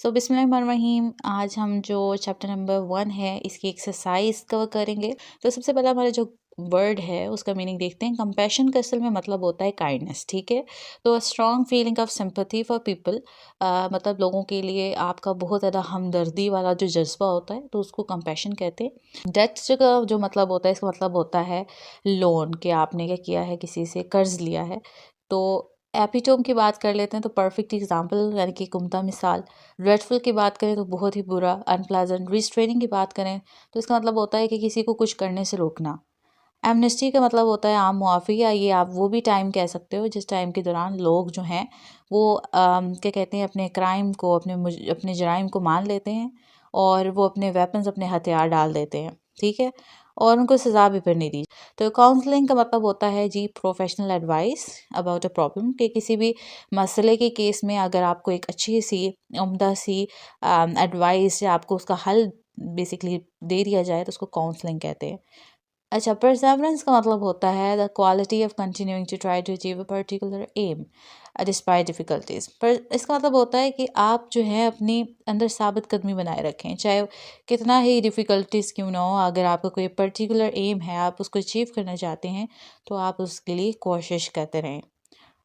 सो बिस्मिल्लाहिर्रहमानिर्रहीम। आज हम जो चैप्टर नंबर 1 है इसकी एक्सरसाइज कवर करेंगे। तो सबसे पहला हमारा जो वर्ड है उसका मीनिंग देखते हैं। कंपैशन का असल में मतलब होता है काइंडनेस, ठीक है। तो strong feeling of sympathy for people, मतलब लोगों के लिए आपका बहुत ज़्यादा हमदर्दी वाला जो जज्बा होता है तो उसको कंपैशन कहते हैं। डेट का जो मतलब होता है, इसका मतलब होता है लोन, कि आपने क्या किया है, किसी से कर्ज लिया है। तो एपिटोम की बात कर लेते हैं तो परफेक्ट एग्जाम्पल यानी कि कुमता मिसाल। ड्रेडफुल की बात करें तो बहुत ही बुरा, अनप्लेजेंट। रिस्ट्रेनिंग की बात करें तो इसका मतलब होता है कि किसी को कुछ करने से रोकना। एमनेस्टी का मतलब होता है आम मुआफ़ी, या ये आप वो भी टाइम कह सकते हो जिस टाइम के दौरान लोग जो हैं वो क्या कहते हैं, अपने क्राइम को, अपने जराइम को मान लेते हैं और वो अपने वेपन्स, अपने हथियार डाल देते हैं, ठीक है, और उनको सज़ा भी फिर नहीं दी। तो काउंसलिंग का मतलब होता है जी professional advice about a problem, कि किसी भी मसले के केस में अगर आपको एक अच्छी सी उम्दा सी एडवाइस या आपको उसका हल बेसिकली दे दिया जाए तो उसको काउंसलिंग कहते हैं। अच्छा, परसेवरेंस का मतलब होता है the quality of continuing to try to achieve a particular aim despite difficulties. पर इसका मतलब होता है कि आप जो है अपनी अंदर साबित कदमी बनाए रखें, चाहे कितना ही डिफ़िकल्टीज क्यों ना हो। अगर आपका कोई पर्टिकुलर एम है, आप उसको अचीव करना चाहते हैं, तो आप उसके लिए कोशिश करते रहें।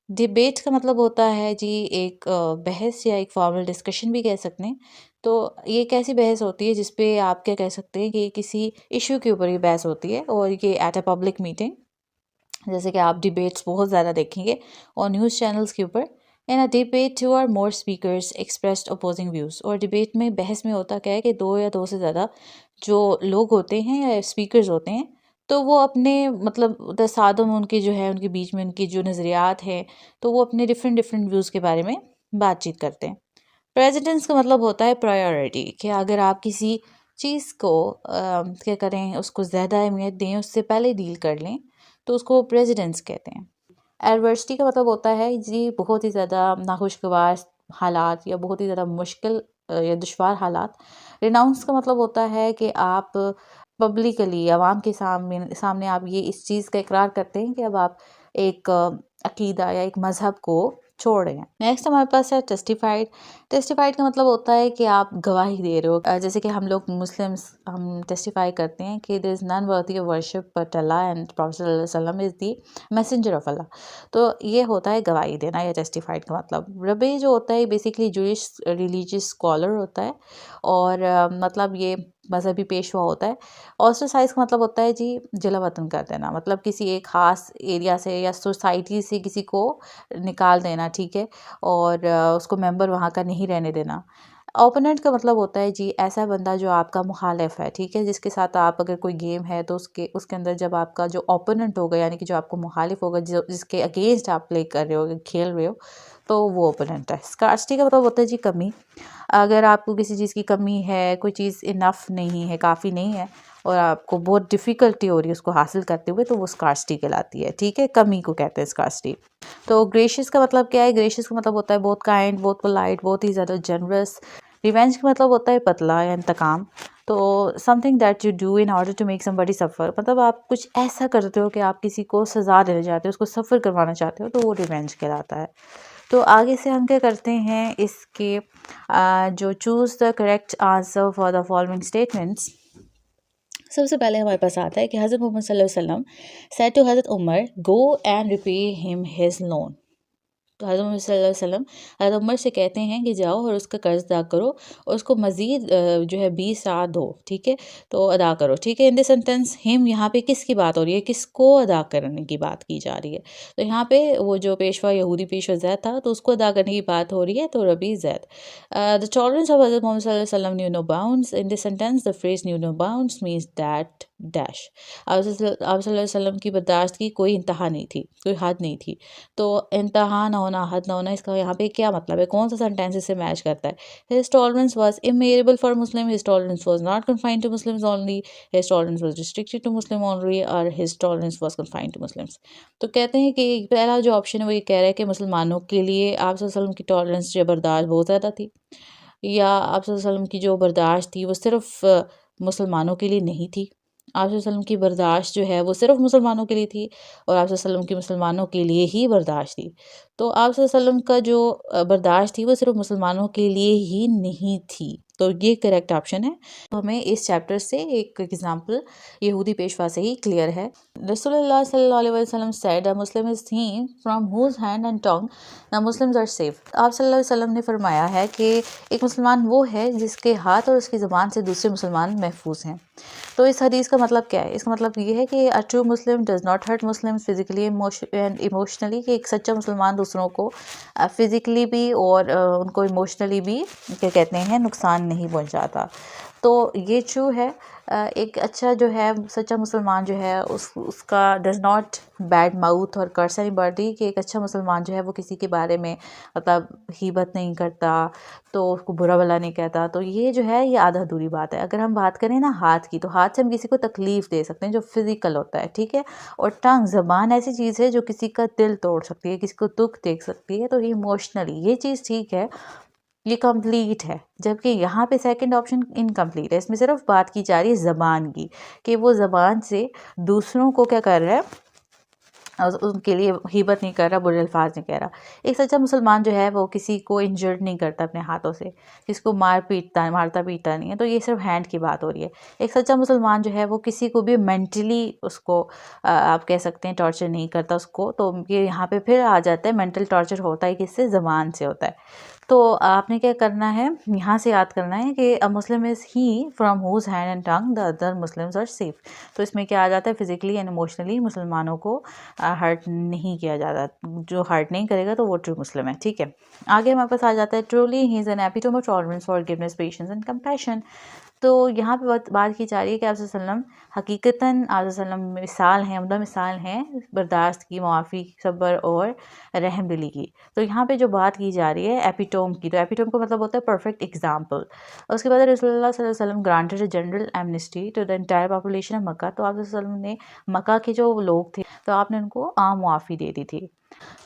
डिबेट का मतलब होता है जी एक बहस या एक फॉर्मल डिस्कशन भी कह सकते हैं। तो ये एक ऐसी बहस होती है जिस पे आप क्या कह सकते हैं कि किसी इशू के ऊपर ये बहस होती है, और ये एट अ पब्लिक मीटिंग। जैसे कि आप डिबेट्स बहुत ज़्यादा देखेंगे और न्यूज़ चैनल्स के ऊपर। In a debate two or more speakers expressed opposing views. और डिबेट में, बहस में होता क्या है कि दो या दो से ज़्यादा जो लोग होते हैं या स्पीकर्स होते हैं, तो वो अपने मतलब तसादम उनके जो है, उनके बीच में उनकी जो नज़रियात हैं, तो वो अपने डिफरेंट डिफरेंट व्यूज़ के बारे में बातचीत करते हैं। प्रेसिडेंस का मतलब होता है प्रायोरिटी, कि अगर आप किसी चीज़ को क्या करें, उसको ज़्यादा अहमियत दें, उससे पहले डील कर लें, तो उसको प्रेसिडेंस कहते हैं। एडवर्सिटी का मतलब होता है जी बहुत ही ज़्यादा नाखुशगवार हालात या बहुत ही ज़्यादा मुश्किल या दुश्वार हालात। रिनाउंस का मतलब होता है कि आप पब्लिकली आवाम के सामने सामने आप ये इस चीज़ का इकरार करते हैं कि अब आप एक अकीदा या एक मज़हब को छोड़ रहे हैं। नेक्स्ट हमारे पास है टेस्टिफाइड। टेस्टिफाइड का मतलब होता है कि आप गवाही दे रहे हो। जैसे कि हम लोग मुस्लिम्स हम टेस्टिफाई करते हैं कि there is none worthy of worship but Allah and prophet सल्लल्लाहु अलैहि वसल्लम is the messenger of Allah. तो ये होता है गवाही देना या टेस्टिफाइड का मतलब। रबी जो होता है बेसिकली जूइश रिलीजियस स्कॉलर होता है, और मतलब ये मजहबी पेशवा होता है। ऑस्ट्रेसाइज का मतलब होता है जी जिला वतन कर देना, मतलब किसी एक ख़ास एरिया से या सोसाइटी से किसी को निकाल देना, ठीक है, और उसको मेंबर वहाँ का नहीं रहने देना। ओपोनेंट का मतलब होता है जी ऐसा बंदा जो आपका मुखालिफ है, ठीक है, जिसके साथ आप अगर कोई गेम है तो उसके उसके अंदर जब आपका जो ओपोनेंट होगा, यानी कि जो आपको मुखालिफ होगा, जो जिसके अगेंस्ट आप प्ले कर रहे हो, खेल रहे हो, तो वो ओपोनेंट है। स्कार्सिटी का मतलब होता है जी कमी। अगर आपको किसी चीज़ की कमी है, कोई चीज़ इनफ नहीं है, काफ़ी नहीं है, और आपको बहुत डिफ़िकल्टी हो रही है उसको हासिल करते हुए, तो वो स्कार्सिटी कहलाती है, ठीक है, कमी को कहते हैं स्कार्सिटी। तो ग्रेशियस का मतलब क्या है? ग्रेशियस का मतलब होता है बहुत काइंड, बहुत पोलाइट, बहुत ही ज़्यादा जनरस। रिवेंज का मतलब होता है बदला या इंतकाम। तो something that you do in order to make somebody suffer, मतलब आप कुछ ऐसा करते हो कि आप किसी को सज़ा देना चाहते हो, उसको सफ़र करवाना चाहते हो, तो वो रिवेंज कहलाता है। तो आगे से हम क्या करते हैं, इसके जो choose the correct answer for the following statements. सबसे पहले हमारे पास आता है कि हज़रत मोहम्मद सल्लल्लाहु अलैहि वसल्लम said to Hazrat Umar, go and repay him his loan. तो हज़रत मोहम्मद सल्लल्लाहु अलैहि वसल्लम हज़रत उमर से कहते हैं कि जाओ और उसका कर्ज अदा करो, और उसको मज़ीद जो है 20 साल दो, ठीक है, तो अदा करो, ठीक है। इन दिस सेंटेंस हिम यहाँ पे किसकी बात हो रही है, किसको अदा करने की बात की जा रही है? तो यहाँ पे वो जो पेशवा, यहूदी पेशवा ज़ैद था, तो उसको अदा करने की बात हो रही है, तो रबी ज़ैद। The tolerance of Hazrat Mohammed सल्लल्लाहु अलैहि वसल्लम knew no bounds. In this sentence the phrase knew no bounds means that dash. आप सल्लल्लाहु अलैहि वसल्लम की बर्दाश्त की कोई इंतहा नहीं थी, कोई हद नहीं थी। तो इंतहा ना होना, हद ना होना, इसका यहाँ पे क्या मतलब है, कौन सा सेंटेंस इससे मैच करता है? His tolerance was immeasurable for Muslim, his tolerance was not confined to Muslims only, his tolerance was restricted to Muslim only, और his tolerance was confined to Muslims. तो कहते हैं कि पहला जो ऑप्शन है वो ये कह रहा है कि मुसलमानों के लिए आप सल्लल्लाहु अलैहि वसल्लम की टॉलरेंस या बर्दाश्त बहुत ज़्यादा थी, या आप सल्लल्लाहु अलैहि वसल्लम की जो बर्दाश्त थी वो सिर्फ मुसलमानों के लिए नहीं थी, आप वसल्लम की बर्दाश्त जो है वो सिर्फ मुसलमानों के लिए थी और आप वसल्लम की मुसलमानों के लिए ही बर्दाश्त थी। तो आप वसल्लम का जो बर्दाश्त थी वो सिर्फ मुसलमानों के लिए ही नहीं थी। तो ये करेक्ट ऑप्शन है। तो हमें इस चैप्टर से एक एग्जांपल यहूदी पेशवा से ही क्लियर है। रसूलुल्लाह सल्लल्लाहु अलैहि वसल्लम said, a Muslim is he from whose hand and tongue the Muslims are safe. आप सल्लल्लाहु अलैहि वसल्लम ने फरमाया है कि एक मुसलमान वो है जिसके हाथ और उसकी ज़बान से दूसरे मुसलमान महफूज हैं। तो इस हदीस का मतलब क्या है? इसका मतलब ये है कि a true Muslim does not hurt Muslim physically and emotionally, कि एक सच्चा मुसलमान दूसरों को फिजिकली भी और उनको इमोशनली भी क्या कहते हैं नुकसान नहीं पहुंचाता। तो ये ट्रू है। एक अच्छा जो है सच्चा मुसलमान जो है उसका डज नॉट बैड माउथ और कर्स एनीबॉडी, कि एक अच्छा मुसलमान जो है वो किसी के बारे में मतलब गीबत नहीं करता, तो उसको बुरा भला नहीं कहता। तो ये जो है ये आधा अधूरी बात है। अगर हम बात करें ना हाथ की, तो हाथ से हम किसी को तकलीफ़ दे सकते हैं जो फिज़िकल होता है, ठीक है। और टंग ज़बान ऐसी चीज़ है जो किसी का दिल तोड़ सकती है, किसी को दुख दे सकती है। तो इमोशनली ये चीज़ ठीक है, ये कंप्लीट है। जबकि यहाँ पे सेकंड ऑप्शन इनकम्प्लीट है। इसमें सिर्फ बात की जा रही है ज़बान की, कि वो ज़बान से दूसरों को क्या कर रहा है, उनके लिए हिबत नहीं कर रहा, बुरे अल्फाज नहीं कह रहा। एक सच्चा मुसलमान जो है वो किसी को इंजर्ड नहीं करता अपने हाथों से, किसको मारता पीटता नहीं है। तो ये सिर्फ हैंड की बात हो रही है। एक सच्चा मुसलमान जो है वो किसी को भी मेंटली उसको आप कह सकते हैं टॉर्चर नहीं करता उसको। तो ये यहाँ पे फिर आ जाता है, मेंटल टॉर्चर होता है किससे, ज़बान से होता है। तो आपने क्या करना है, यहाँ से याद करना है कि a Muslim is he from whose hand and tongue the other Muslims are safe. तो इसमें क्या आ जाता है, फिजिकली एंड इमोशनली मुसलमानों को हर्ट नहीं किया जाता। जो हर्ट नहीं करेगा तो वो ट्रू मुस्लिम है, ठीक है। आगे हमारे पास आ जाता है truly he is an epitome of tolerance, forgiveness, patience and compassion. तो यहाँ पे बात की जा रही है कि आप वसल्लम हकीकतन आप वसल्लम मिसाल हैं, उम्दा मिसाल हैं बर्दाश्त की, मुआफ़ी, सब्र और रहम दिली की। तो यहाँ पे जो बात की जा रही है एपिटोम की, तो एपिटोम का मतलब होता है परफेक्ट एग्जाम्पल। उसके बाद रसूलुल्लाह सल्लल्लाहु अलैहि वसल्लम granted a general amnesty to the entire population of Mecca. तो आप वसल्लम ने मक्का के जो लोग थे तो आपने उनको आम मुआफ़ी दे दी थी।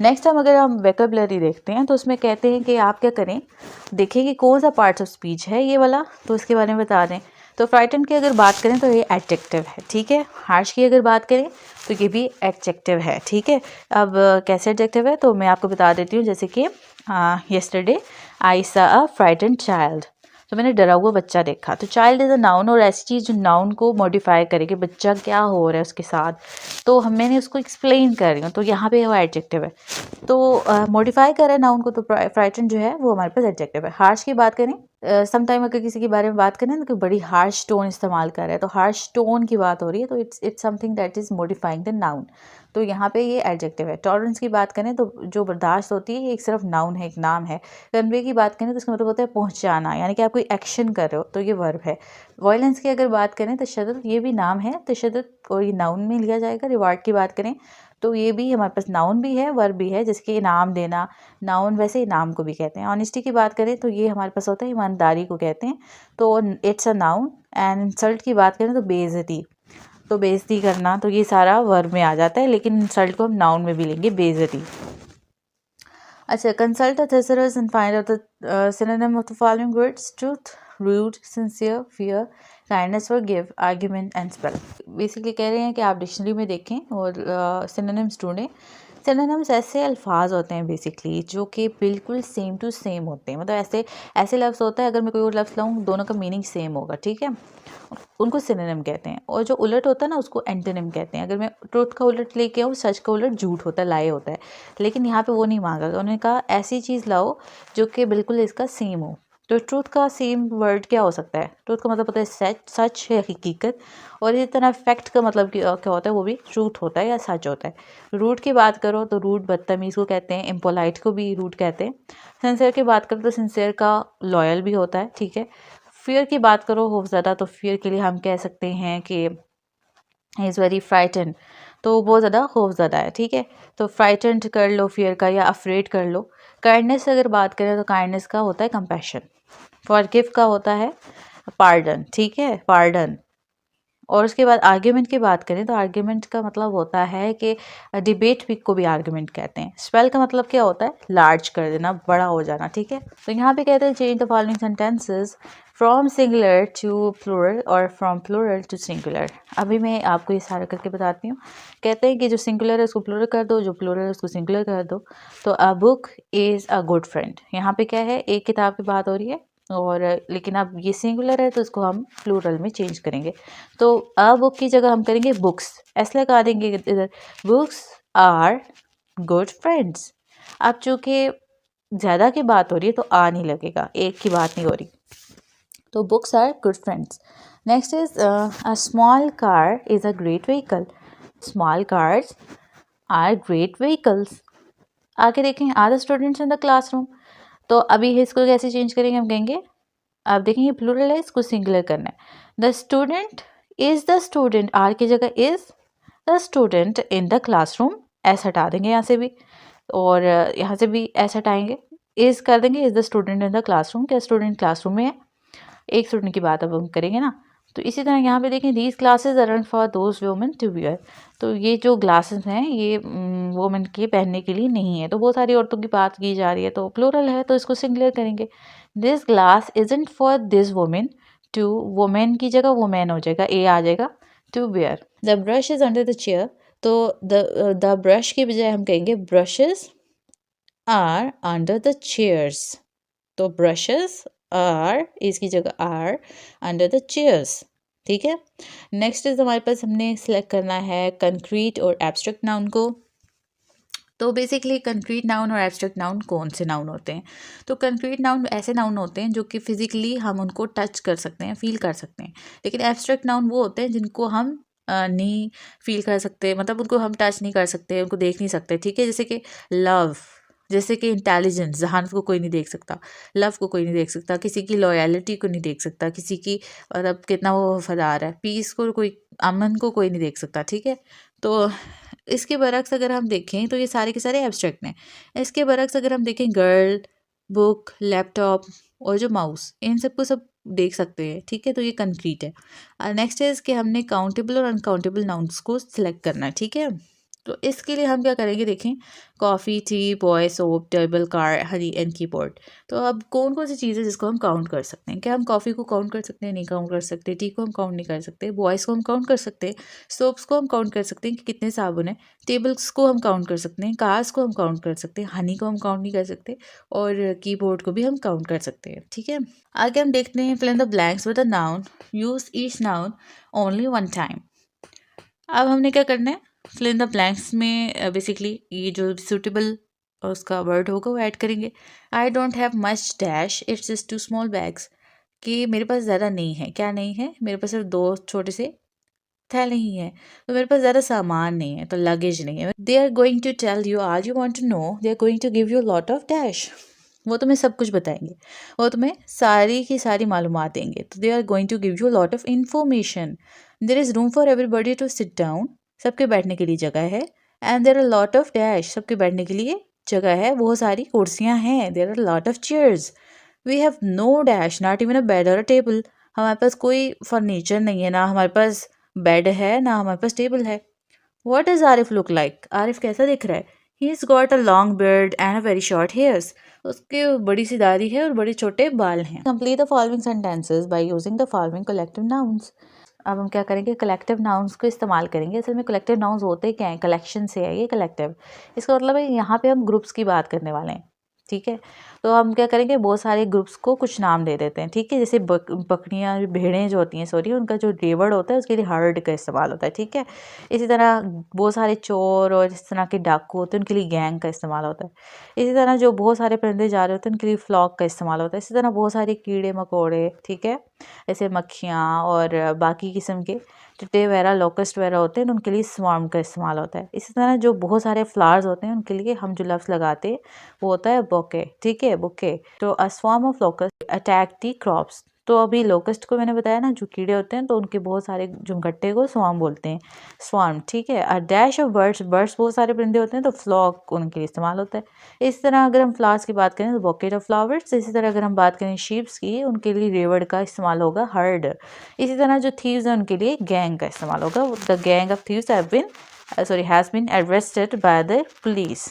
नेक्स्ट हम अगर हम वेकेबलरी देखते हैं तो उसमें कहते हैं कि आप क्या करें, देखें कि कौन सा पार्ट्स ऑफ स्पीच है ये वाला, तो इसके बारे में बता दें। तो फ्राइटन की अगर बात करें तो ये एडजेक्टिव है, ठीक है। हार्श की अगर बात करें तो ये भी एडजेक्टिव है, ठीक है। अब कैसे एडजेक्टिव है तो मैं आपको बता देती हूँ। जैसे कि येस्टरडे आई सा अ फ्राइटन चाइल्ड, तो मैंने डरा हुआ बच्चा देखा। तो चाइल्ड इज़ अ नाउन, और ऐसी चीज़ जो नाउन को मॉडिफाई करे कि बच्चा क्या हो रहा है उसके साथ, तो मैंने उसको एक्सप्लेन कर रही हूँ, तो यहाँ पे वो एडजेक्टिव है। तो मॉडिफाई कर रहा है नाउन को, तो फ्राइटन जो है वो हमारे पास एडजेक्टिव है। हार्श की बात करें, समटाइम अगर किसी के बारे में बात करें ना, तो बड़ी हार्श टोन इस्तेमाल कर रहा है, तो हार्श टोन की बात हो रही है, तो it's something that is modifying the noun. तो यहाँ पे ये एडजेक्टिव है। टॉलरेंस की बात करें तो जो बर्दाश्त होती है ये एक सिर्फ नाउन है, एक नाम है। कन्वे की बात करें तो इसका मतलब होता है पहुँचाना, यानी कि आप कोई एक्शन कर रहे हो, तो ये वर्ब है। वायलेंस की अगर बात करें तशद्दुद, ये भी नाम है, तशद्दुद को ये नाउन में लिया जाएगा। रिवार्ड की बात करें तो ये भी हमारे पास नाउन भी है, वर्ब भी है, जिसके इनाम देना, नाउन वैसे इनाम को भी कहते हैं। ऑनेस्टी की बात करें तो ये हमारे पास होता है ईमानदारी को कहते हैं, तो it's a noun. And insult की बात करें तो बेइज्जती, तो बेइज्जती करना, तो ये सारा वर्ब में आ जाता है, लेकिन इंसल्ट को हम नाउन में भी लेंगे, बेइज्जती। अच्छा, consult a thesaurus and find out the synonym of the following words: truth, rude, sincere, fear, kindness, forgive, argument and spell। Basically कह रहे हैं कि आप डिक्शनरी में देखें और सिनोनिम्स ढूंढें। सिनोनिम्स ऐसे अल्फाज होते हैं बेसिकली जो कि बिल्कुल सेम टू सेम होते हैं, मतलब ऐसे ऐसे लफ्ज़ होता है, अगर मैं कोई और लफ्ज़ लाऊँ दोनों का मीनिंग सेम होगा, ठीक है, उनको सिनोनिम कहते हैं। और जो उलट होता है ना उसको एंटोनिम कहते हैं। अगर मैं ट्रुथ का उलट लेके आऊँ, सच का उलट झूठ होता है, लाए होता है, लेकिन यहाँ पे वो नहीं मांगा। उन्होंने कहा ऐसी चीज़ लाओ जो कि बिल्कुल इसका सेम हो। तो ट्रुथ का सेम वर्ड क्या हो सकता है? ट्रुथ का मतलब होता है सच, सच है, हकीकत। और इसी तरह फैक्ट का मतलब क्या होता है, वो भी ट्रूथ होता है या सच होता है। रूड की बात करो तो रूड बदतमीज़ को कहते हैं, इम्पोलाइट को भी रूड कहते हैं। सिंसियर की बात करो तो सिंसियर का लॉयल भी होता है, ठीक है। फियर की बात करो खौफज़दा, तो फियर के लिए हम कह सकते हैं कि ही इज़ वेरी फ्राइटन, तो वो बहुत ज़्यादा खौफज़दा है, ठीक है। तो फ्राइटनड कर लो फियर का, या अफ्रेड कर लो। काइंडनेस अगर बात करें तो काइंडनेस का होता है कंपैशन। फॉरगिव का होता है पार्डन, ठीक है, पार्डन। और उसके बाद आर्ग्यूमेंट की बात करें तो आर्ग्यूमेंट का मतलब होता है कि डिबेट भी को भी आर्ग्यूमेंट कहते हैं। स्पेल का मतलब क्या होता है, लार्ज कर देना, बड़ा हो जाना, ठीक है। तो यहाँ पे कहते हैं change the following sentences from singular to plural और फ्रॉम प्लूरल टू सिंगुलर। अभी मैं आपको ये सारा करके बताती हूँ। कहते हैं कि जो सिंगुलर है उसको प्लूरल कर दो, जो प्लूरल है उसको सिंगुलर कर दो। तो a book is a good friend, यहाँ पे क्या है, एक किताब की बात हो रही है और लेकिन अब ये सिंगुलर है तो इसको हम प्लूरल में चेंज करेंगे। तो अ बुक की जगह हम करेंगे बुक्स, ऐसे लगा देंगे इधर, बुक्स आर गुड फ्रेंड्स। अब चूँकि ज़्यादा की बात हो रही है तो आ नहीं लगेगा, एक की बात नहीं हो रही, तो books are good friends. Next is a small car is a great vehicle, small cars are great vehicles. आगे देखें, are the students in the classroom, तो अभी इसको कैसे चेंज करेंगे, हम कहेंगे, आप देखेंगे प्लूरल है, इसको सिंगुलर करना है। The student is the student, are की जगह is the student in the classroom, S हटा देंगे यहाँ से भी और यहाँ से भी एस हटाएंगे, इज़ कर देंगे, is the student in the classroom, क्या स्टूडेंट क्लासरूम में है, एक स्टूडेंट की बात अब हम करेंगे ना। तो इसी तरह यहाँ पे देखें, these glasses are for those women to wear, तो ये जो ग्लासेस हैं ये वुमेन के पहनने के लिए नहीं है, तो बहुत सारी औरतों की बात की जा रही है तो प्लूरल है तो इसको सिंगुलर करेंगे। This glass isn't for this women to, women की जगह वुमेन हो जाएगा, ए आ जाएगा, to wear. The brush is under the chair, तो द ब्रश की बजाय हम कहेंगे brushes are under the chairs, तो ब्रशेस आर, इसकी जगह आर अंडर द चेयर्स, ठीक है। नेक्स्ट इज हमारे पास, हमने सेलेक्ट करना है कंक्रीट और एब्स्ट्रैक्ट नाउन को। तो बेसिकली कंक्रीट नाउन और एब्स्ट्रैक्ट नाउन कौन से नाउन होते हैं, तो कंक्रीट नाउन ऐसे नाउन होते हैं जो कि फिजिकली हम उनको टच कर सकते हैं, फील कर सकते हैं, लेकिन एब्स्ट्रैक्ट नाउन वो होते हैं जिनको हम नहीं फील कर सकते, मतलब उनको हम टच नहीं कर सकते, उनको देख नहीं सकते, ठीक है। जैसे कि लव, जैसे कि इंटेलिजेंस, जहानत को कोई नहीं देख सकता, लव को कोई नहीं देख सकता, किसी की लॉयलिटी को नहीं देख सकता, किसी की मतलब कितना वो वफादार है, पीस को कोई, अमन को कोई नहीं देख सकता, ठीक है। तो इसके बरक्स अगर हम देखें तो ये सारे के सारे एब्स्ट्रैक्ट हैं। इसके बरक्स अगर हम देखें, गर्ल, बुक, लैपटॉप और जो माउस, इन सबको सब देख सकते हैं, ठीक है, तो ये कंक्रीट है। नेक्स्ट है कि हमने काउंटेबल और अनकाउंटेबल नाउन्स को सिलेक्ट करना है, ठीक है। तो इसके लिए हम क्या करेंगे, देखें, coffee, T, boy, soap, table, car, honey and keyboard. तो अब कौन कौन सी चीज़ें जिसको हम काउंट कर सकते हैं, क्या हम कॉफ़ी को काउंट कर सकते हैं, नहीं काउंट कर सकते, टी को हम काउंट नहीं कर सकते, बॉयज़ को हम काउंट कर सकते हैं, सोप्स को हम काउंट कर सकते हैं कि कितने साबुन हैं, टेबल्स को हम काउंट कर सकते हैं, कार्स को हम काउंट कर सकते हैं, हनी को हम काउंट नहीं कर सकते और कीबोर्ड को भी हम काउंट कर सकते हैं, ठीक है। आगे हम देखते हैं, fill in the blanks with a noun, use each noun only one time. अब हमने क्या करना है, फिल इन द ब्लैंक्स में बेसिकली ये जो सूटेबल उसका वर्ड होगा वो ऐड करेंगे। I don't have much dash, it's just 2 small bags, कि मेरे पास ज़्यादा नहीं है, क्या नहीं है, मेरे पास सिर्फ 2 छोटे से थैले ही है, तो मेरे पास ज़्यादा सामान नहीं है, तो लगेज नहीं है। They are going to tell you, आज you want to know, they are going to give you lot of dash, वो तुम्हें सब कुछ बताएंगे, वो तुम्हें सारी की सारी मालूमात देंगे, तो they are going to give you lot of information. There is room for everybody to sit down, सबके बैठने के लिए जगह है, and there are lot of dash, सबके बैठने के लिए जगह है, बहुत सारी कुर्सियाँ हैं, there are lot of chairs. We have no dash, not even a bed or a table, हमारे पास कोई फर्नीचर नहीं है, ना हमारे पास बेड है, ना हमारे पास टेबल है। What is Arif look like, Arif कैसा दिख रहा है, he is got a long beard and a very short hairs, उसके बड़ी सी दाढ़ी है और बड़े छोटे बाल हैं। Complete the following sentences by using the following collective nouns. अब हम क्या करेंगे, कलेक्टिव नाउन्स को इस्तेमाल करेंगे। असल में कलेक्टिव नाउन्स होते क्या हैं, कलेक्शन से है ये कलेक्टिव, इसका मतलब है यहाँ पे हम ग्रुप्स की बात करने वाले हैं, ठीक है। तो हम क्या करेंगे, बहुत सारे ग्रुप्स को कुछ नाम दे देते हैं, ठीक है। जैसे बकरियाँ, भेड़ें जो होती हैं, सॉरी, उनका जो डेवर्ड होता है उसके लिए हर्ड का इस्तेमाल होता है, ठीक है। इसी तरह बहुत सारे चोर और इस तरह के डाकू होते हैं, उनके लिए गैंग का इस्तेमाल होता है। इसी तरह जो बहुत सारे परिंदे जा रहे होते हैं उनके लिए फ्लॉक का इस्तेमाल होता है। इसी तरह बहुत सारे कीड़े मकोड़े, ठीक है, जैसे मक्खियाँ और बाकी किस्म के टिड्डे वगैरह, लोकस्ट वगैरह होते हैं, तो उनके लिए स्वार्म का इस्तेमाल होता है। इसी तरह जो बहुत सारे फ्लावर्स होते हैं उनके लिए हम जो लफ्ज़ लगाते हैं वो होता है बोके, ठीक है, बुके। तो a swarm of locust attack the crops, तो अभी लोकस्ट को मैंने बताया ना, जो कीड़े होते हैं, तो उनके बहुत सारे झुमघट्टे को स्वार्म बोलते हैं, स्वार्म, ठीक है। A dash of birds, birds बहुत सारे परिंदे होते हैं, तो फ्लॉक उनके लिए इस्तेमाल होता है। इस तरह अगर हम फ्लावर्स की बात करें तो बॉकेट ऑफ फ्लावर्स। इसी तरह अगर हम बात करें शीप्स की, उनके लिए रेवड़ का इस्तेमाल होगा, हर्ड। इसी तरह जो थीव्स हैं उनके लिए गैंग का इस्तेमाल होगा, the gang of thieves have been has been arrested by the police.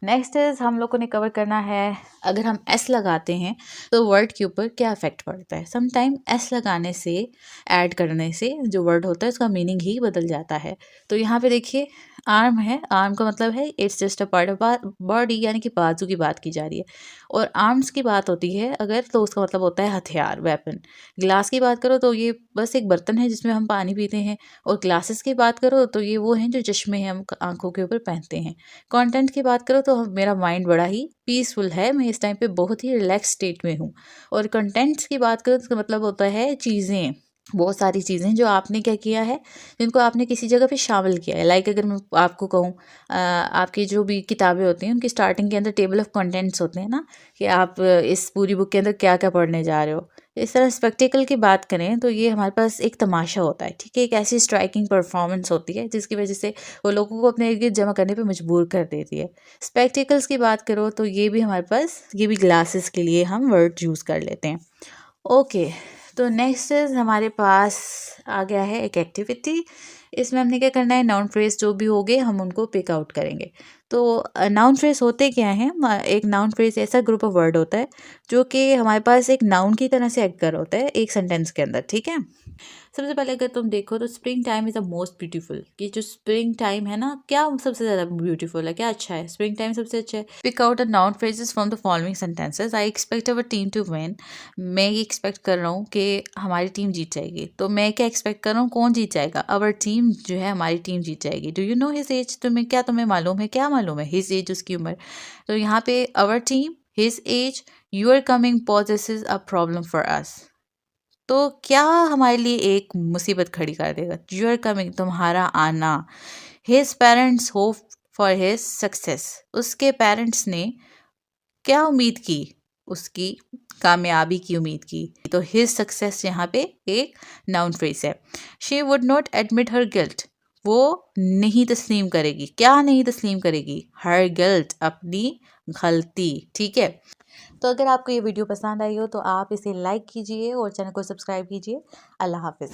Next is हम लोगों ने कवर करना है, अगर हम एस लगाते हैं तो वर्ड के ऊपर क्या इफेक्ट पड़ता है। समटाइम एस लगाने से, ऐड करने से जो वर्ड होता है उसका मीनिंग ही बदल जाता है। तो यहाँ पे देखिए आर्म है, आर्म का मतलब है it's just a part of body, यानी कि बाजू की बात की जा रही है। और आर्म्स की बात होती है अगर, तो उसका मतलब होता है हथियार, वेपन। ग्लास की बात करो तो ये बस एक बर्तन है जिसमें हम पानी पीते हैं। और ग्लासेस की बात करो तो ये वो हैं जो चश्मे हैं हम आंखों के ऊपर पहनते हैं। कंटेंट की बात करो तो मेरा माइंड बड़ा ही पीसफुल है, मैं इस टाइम पे बहुत ही रिलैक्स स्टेट में हूँ। और कंटेंट्स की बात करो तो इसका मतलब होता है चीज़ें, बहुत सारी चीज़ें जो आपने क्या किया है, जिनको आपने किसी जगह पे शामिल किया है। लाइक अगर मैं आपको कहूँ, आपकी जो भी किताबें होती हैं उनकी स्टार्टिंग के अंदर टेबल ऑफ कंटेंट्स होते हैं ना, कि आप इस पूरी बुक के अंदर क्या क्या पढ़ने जा रहे हो। इस तरह स्पेक्टिकल की बात करें तो ये हमारे पास एक तमाशा होता है, ठीक है, एक ऐसी स्ट्राइकिंग परफॉर्मेंस होती है जिसकी वजह से वो लोगों को अपने इर्द गिर्द जमा करने पे मजबूर कर देती है। स्पेक्टिकल्स की बात करो तो ये भी हमारे पास, ये भी ग्लासेस के लिए हम वर्ड यूज़ कर लेते हैं। ओके, तो नेक्स्ट इज हमारे पास आ गया है एक एक्टिविटी। इसमें हमने क्या करना है, नाउन फ्रेज जो भी होंगे हम उनको पिक आउट करेंगे। तो नाउन फ्रेज होते क्या हैं, एक नाउन फ्रेज ऐसा ग्रुप ऑफ वर्ड होता है जो कि हमारे पास एक नाउन की तरह से एक्ट कर होता है एक सेंटेंस के अंदर, ठीक है। सबसे पहले अगर तुम देखो तो spring time is the most beautiful, कि जो स्प्रिंग टाइम है ना, क्या सबसे ज़्यादा ब्यूटीफुल है, क्या अच्छा है, स्प्रिंग टाइम सबसे अच्छा है। Pick out the noun phrases from the following sentences. I expect our team to win. मैं ये एक्सपेक्ट कर रहा हूँ कि हमारी टीम जीत जाएगी। तो मैं क्या एक्सपेक्ट कर रहा हूँ, कौन जीत जाएगा, अवर टीम जो है हमारी टीम जीत जाएगी। Do you know his age, तुम्हें मालूम है, क्या मालूम है, हिज एज उसकी उम्र। तो यहाँ पे our team, his age, your coming possesses a problem for us. तो क्या हमारे लिए एक मुसीबत खड़ी कर देगा, यूर कमिंग, तुम्हारा आना। His parents hope for his success, उसके पेरेंट्स ने क्या उम्मीद की, उसकी कामयाबी की उम्मीद की। तो हिज सक्सेस यहाँ पे एक नाउन फ्रेज है। She would not admit her guilt, वो नहीं तस्लीम करेगी, क्या नहीं तस्लीम करेगी, हर गिल्ट, अपनी गलती, ठीक है। तो अगर आपको ये वीडियो पसंद आई हो तो आप इसे लाइक कीजिए और चैनल को सब्सक्राइब कीजिए। अल्लाह हाफिज़।